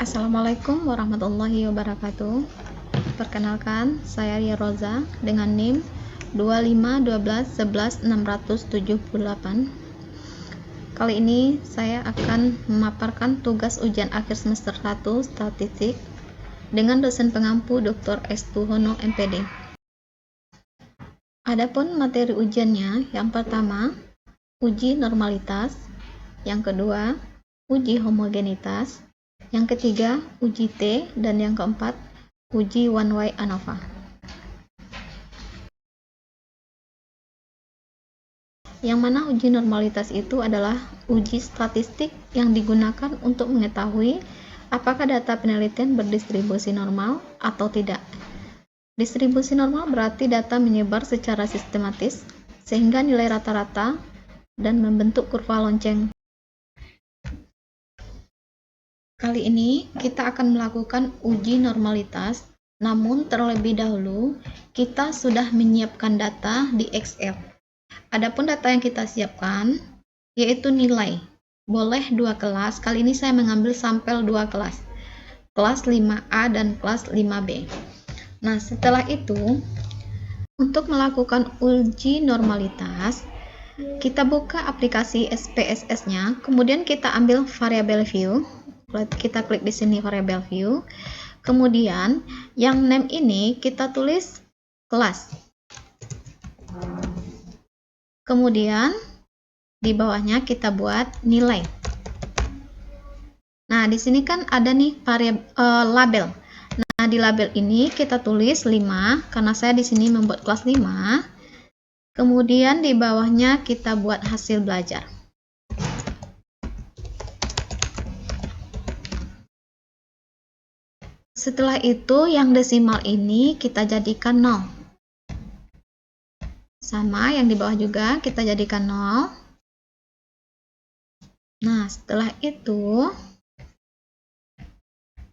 Assalamualaikum warahmatullahi wabarakatuh. Perkenalkan, saya Ria Roza dengan NIM 2512111678. Kali ini saya akan memaparkan tugas ujian akhir semester 1 statistik dengan dosen pengampu Dr. Estuhono MPD. Adapun materi ujiannya, yang pertama, uji normalitas, yang kedua, uji homogenitas, yang ketiga, uji T, dan yang keempat, uji one way ANOVA. Yang mana uji normalitas itu adalah uji statistik yang digunakan untuk mengetahui apakah data penelitian berdistribusi normal atau tidak. Distribusi normal berarti data menyebar secara sistematis sehingga nilai rata-rata dan membentuk kurva lonceng. Kali ini kita akan melakukan uji normalitas, namun terlebih dahulu kita sudah menyiapkan data di Excel. Adapun data yang kita siapkan yaitu nilai. Boleh 2 kelas, kali ini saya mengambil sampel 2 kelas. Kelas 5A dan kelas 5B. Nah, setelah itu untuk melakukan uji normalitas, kita buka aplikasi SPSS-nya, kemudian kita ambil variabel view. Kita klik di sini variabel view. Kemudian yang name ini kita tulis kelas. Kemudian di bawahnya kita buat nilai. Nah, di sini kan ada nih label. Nah, di label ini kita tulis 5 karena saya di sini membuat kelas 5. Kemudian di bawahnya kita buat hasil belajar. Setelah itu yang desimal ini kita jadikan 0. Sama yang di bawah juga kita jadikan 0. Nah, setelah itu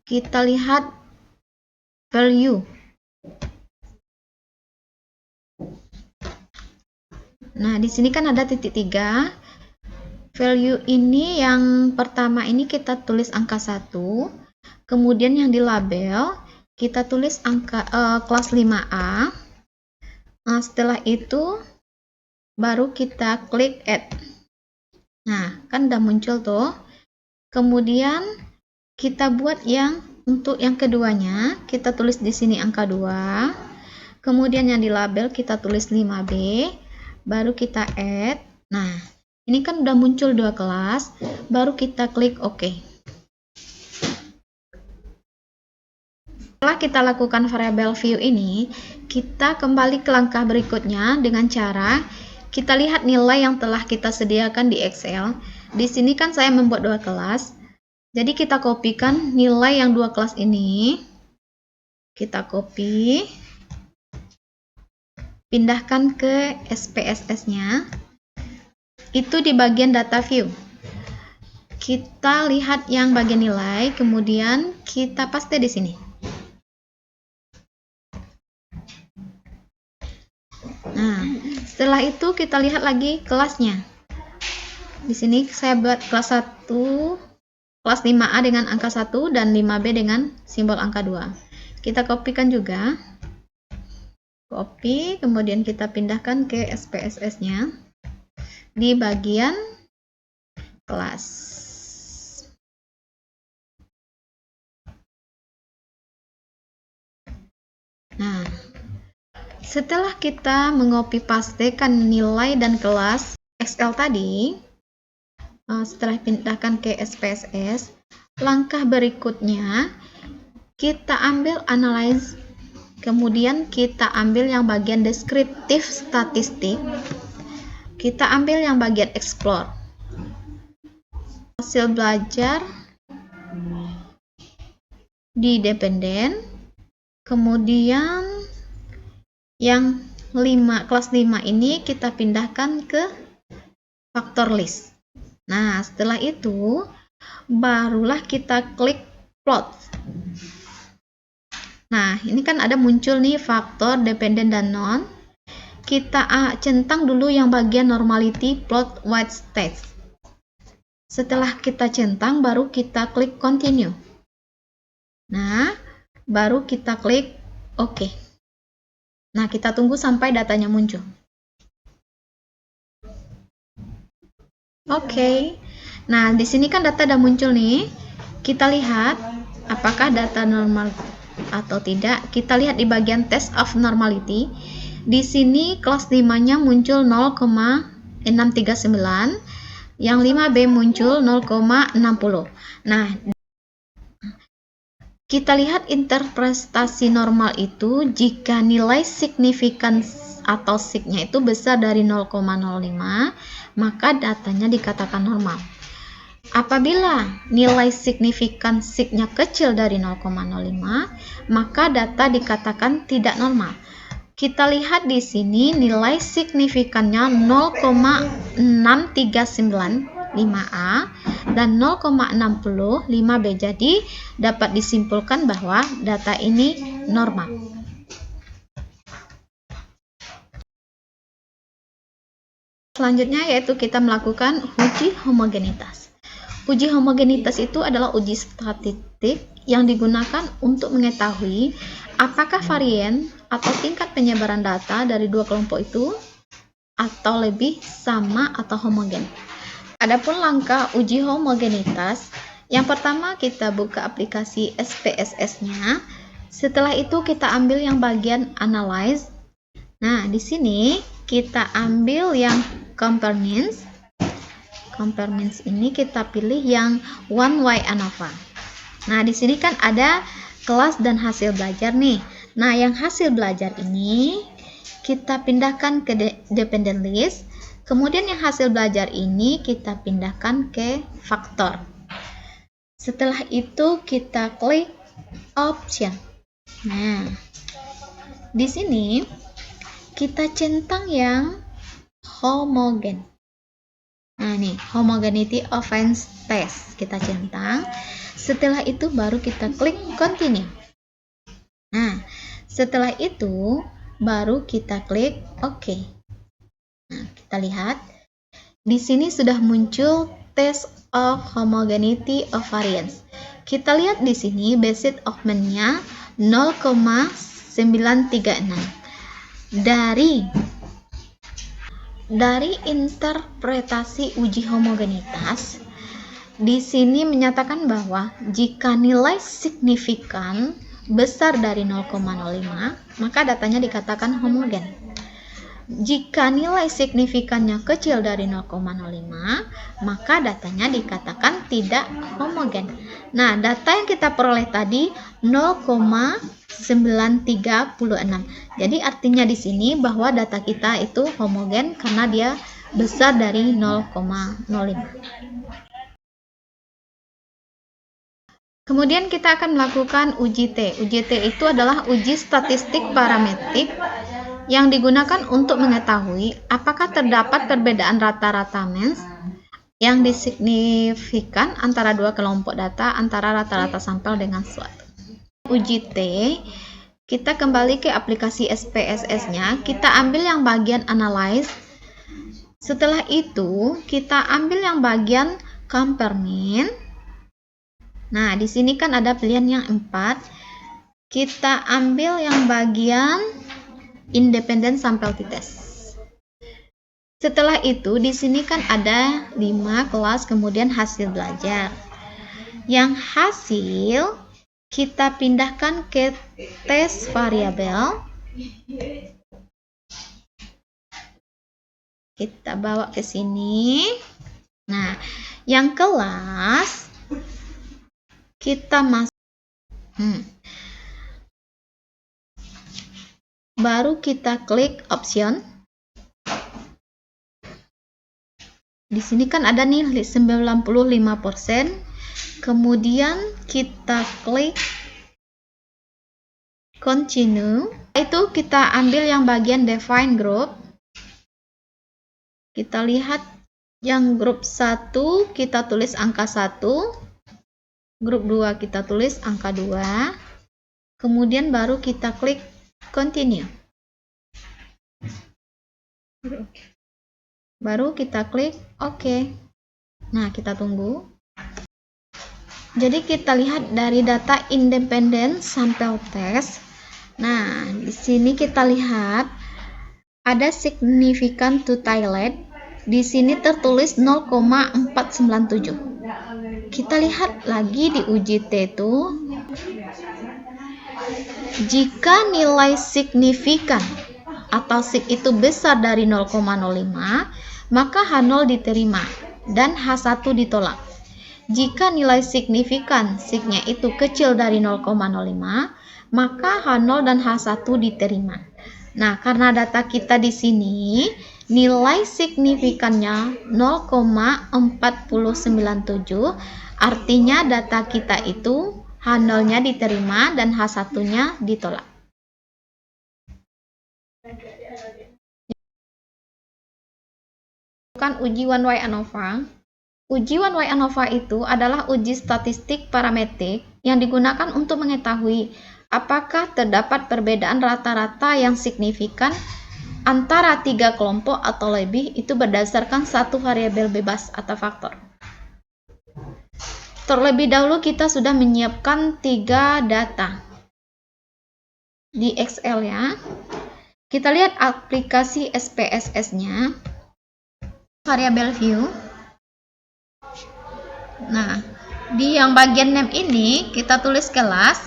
kita lihat value. Nah, di sini kan ada titik 3. Value ini yang pertama ini kita tulis angka 1. Kemudian yang di label kita tulis angka kelas 5A. Nah, setelah itu baru kita klik add. Nah, kan udah muncul tuh. Kemudian kita buat yang untuk yang keduanya, kita tulis di sini angka 2. Kemudian yang di label kita tulis 5B, baru kita add. Nah, ini kan udah muncul 2 kelas, baru kita klik OK. Setelah kita lakukan variabel view ini, kita kembali ke langkah berikutnya dengan cara kita lihat nilai yang telah kita sediakan di Excel. Di sini kan saya membuat 2 kelas. Jadi kita kopikan nilai yang 2 kelas ini. Kita copy. Pindahkan ke SPSS-nya. Itu di bagian data view. Kita lihat yang bagian nilai, kemudian kita paste di sini. Nah, setelah itu kita lihat lagi kelasnya. Di sini saya buat kelas 1, kelas 5A dengan angka 1 dan 5B dengan simbol angka 2. Kita kopikan juga. Copy, kemudian kita pindahkan ke SPSS-nya di bagian kelas. Nah, setelah kita mengopi pastekan nilai dan kelas Excel tadi, setelah pindahkan ke SPSS, langkah berikutnya kita ambil analyze, kemudian kita ambil yang bagian deskriptif statistik, kita ambil yang bagian explore, hasil belajar di dependen, kemudian yang kelas 5 ini kita pindahkan ke faktor list. Nah, setelah itu barulah kita klik plot. Nah, ini kan ada muncul nih faktor, dependen, dan non. Kita centang dulu yang bagian normality plot white text. Setelah kita centang, baru kita klik continue. Nah, baru kita klik OK. Nah, kita tunggu sampai datanya muncul. Oke. Nah, di sini kan data udah muncul nih. Kita lihat apakah data normal atau tidak. Kita lihat di bagian test of normality. Di sini kelas 5-nya muncul 0,639, yang 5B muncul 0,60. Nah, kita lihat interpretasi normal itu jika nilai signifikan atau sig-nya itu besar dari 0,05, maka datanya dikatakan normal. Apabila nilai signifikan sig-nya kecil dari 0,05, maka data dikatakan tidak normal. Kita lihat di sini nilai signifikannya 0,6395A dan 0,605B. Jadi dapat disimpulkan bahwa data ini normal. Selanjutnya yaitu kita melakukan uji homogenitas. Uji homogenitas itu adalah uji statistik yang digunakan untuk mengetahui apakah varian atau tingkat penyebaran data dari dua kelompok itu atau lebih sama atau homogen. Adapun langkah uji homogenitas, yang pertama kita buka aplikasi SPSS-nya. Setelah itu kita ambil yang bagian analyze. Nah, di sini kita ambil yang compare means. Compare means ini kita pilih yang one way ANOVA. Nah, di sini kan ada kelas dan hasil belajar nih. Nah, yang hasil belajar ini kita pindahkan ke dependent list. Kemudian yang hasil belajar ini kita pindahkan ke faktor. Setelah itu kita klik option. Nah, di sini kita centang yang homogen. Nah, nih homogeneity offense test kita centang. Setelah itu baru kita klik continue. Nah, setelah itu baru kita klik OK. Nah, kita lihat di sini sudah muncul test of homogeneity of variance. Kita lihat di sini basis of mean-nya 0,936. Dari interpretasi uji homogenitas, di sini menyatakan bahwa jika nilai signifikan besar dari 0,05, maka datanya dikatakan homogen. Jika nilai signifikannya kecil dari 0,05, maka datanya dikatakan tidak homogen. Nah, data yang kita peroleh tadi 0,936. Jadi artinya di sini bahwa data kita itu homogen karena dia besar dari 0,05. Kemudian kita akan melakukan uji T. Uji T itu adalah uji statistik parametrik yang digunakan untuk mengetahui apakah terdapat perbedaan rata-rata means yang disignifikan antara dua kelompok data antara rata-rata sampel dengan suatu. Uji T, kita kembali ke aplikasi SPSS-nya, kita ambil yang bagian analyze. Setelah itu, kita ambil yang bagian compare mean. Nah, di sini kan ada pilihan yang 4. Kita ambil yang bagian independent sample t-test. Setelah itu, di sini kan ada 5 kelas, kemudian hasil belajar. Yang hasil kita pindahkan ke tes variabel. Kita bawa ke sini. Nah, yang kelas kita masuk. Baru kita klik option. Di sini kan ada nih 95%. Kemudian kita klik continue. Itu kita ambil yang bagian define group. Kita lihat yang grup 1 kita tulis angka 1. Grup 2 kita tulis angka 2. Kemudian baru kita klik continue. Baru kita klik OK. Nah, kita tunggu. Jadi kita lihat dari data independent sample test. Nah, di sini kita lihat ada signifikan to Thailand. Di sini tertulis 0,497. Kita lihat lagi di uji T2. Jika nilai signifikan atau sig itu besar dari 0,05, maka H0 diterima dan H1 ditolak. Jika nilai signifikan signya itu kecil dari 0,05, maka H0 dan H1 diterima. Nah, karena data kita di sini nilai signifikannya 0,4097, artinya data kita itu H0-nya diterima dan H1-nya ditolak. Bukan uji one way ANOVA. Uji one way ANOVA itu adalah uji statistik parametrik yang digunakan untuk mengetahui apakah terdapat perbedaan rata-rata yang signifikan antara 3 kelompok atau lebih itu berdasarkan satu variabel bebas atau faktor. Terlebih dahulu kita sudah menyiapkan 3 data di Excel ya. Kita lihat aplikasi SPSS-nya, variabel view. Nah, di yang bagian name ini kita tulis kelas.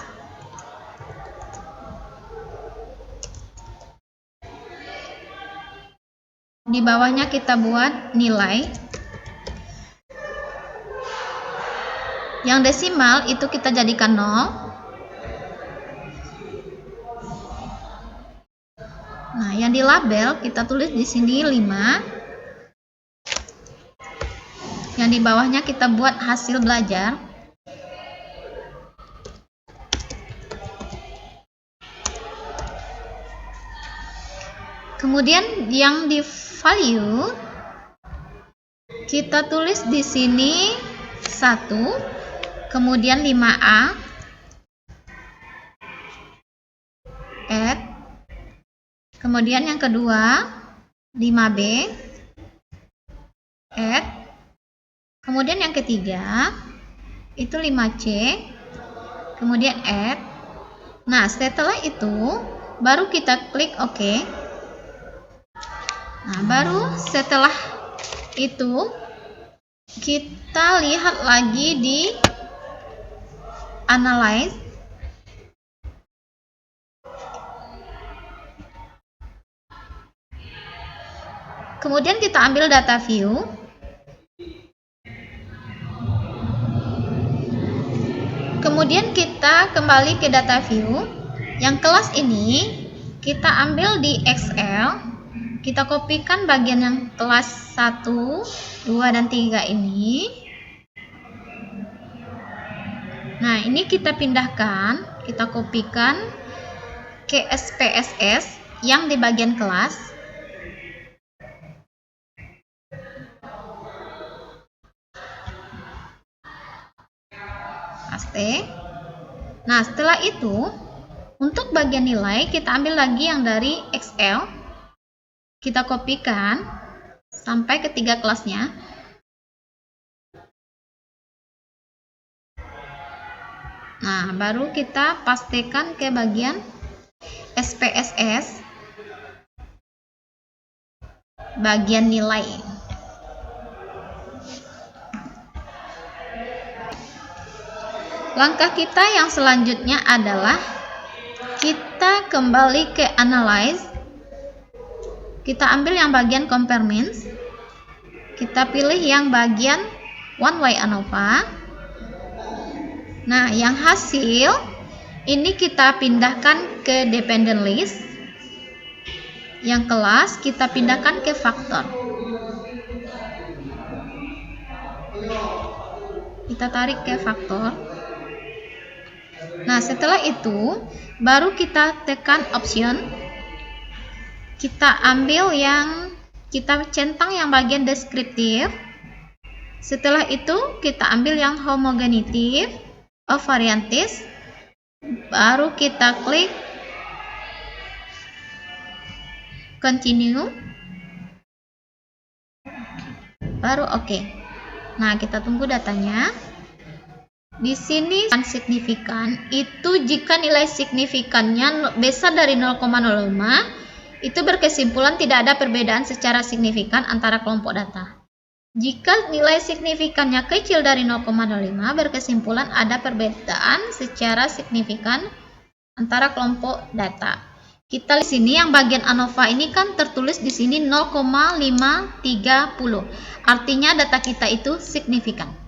Di bawahnya kita buat nilai. Yang desimal itu kita jadikan 0. Nah, yang di label kita tulis di sini 5. Yang di bawahnya kita buat hasil belajar. Kemudian yang di value kita tulis di sini 1, kemudian 5A, add, kemudian yang kedua 5B, add, kemudian yang ketiga itu 5C, kemudian add. Nah, setelah itu baru kita klik OK. Nah, baru setelah itu kita lihat lagi di analyze. Kemudian kita ambil data view. Kemudian kita kembali ke data view. Yang kelas ini kita ambil di Excel. Kita kopikan bagian yang kelas 1, 2, dan 3 ini. Nah, ini kita pindahkan, kita kopikan ke SPSS yang di bagian kelas. Paste. Nah, setelah itu untuk bagian nilai kita ambil lagi yang dari Excel. Kita kopikan sampai ke 3 kelasnya. Nah, baru kita pastikan ke bagian SPSS, bagian nilai. Langkah kita yang selanjutnya adalah kita kembali ke analyze. Kita ambil yang bagian compare means. Kita pilih yang bagian one way ANOVA. Nah, yang hasil ini kita pindahkan ke dependent list. Yang kelas kita pindahkan ke faktor. Kita tarik ke faktor. Nah, setelah itu baru kita tekan option. Kita ambil yang kita centang yang bagian deskriptif. Setelah itu kita ambil yang homogeneity of variances. Baru kita klik continue. Baru oke. Nah, kita tunggu datanya. Di sini signifikan itu jika nilai signifikannya besar dari 0,05, itu berkesimpulan tidak ada perbedaan secara signifikan antara kelompok data. Jika nilai signifikannya kecil dari 0,05, berkesimpulan ada perbedaan secara signifikan antara kelompok data. Kita lihat di sini yang bagian ANOVA ini kan tertulis di sini 0,530. Artinya data kita itu signifikan.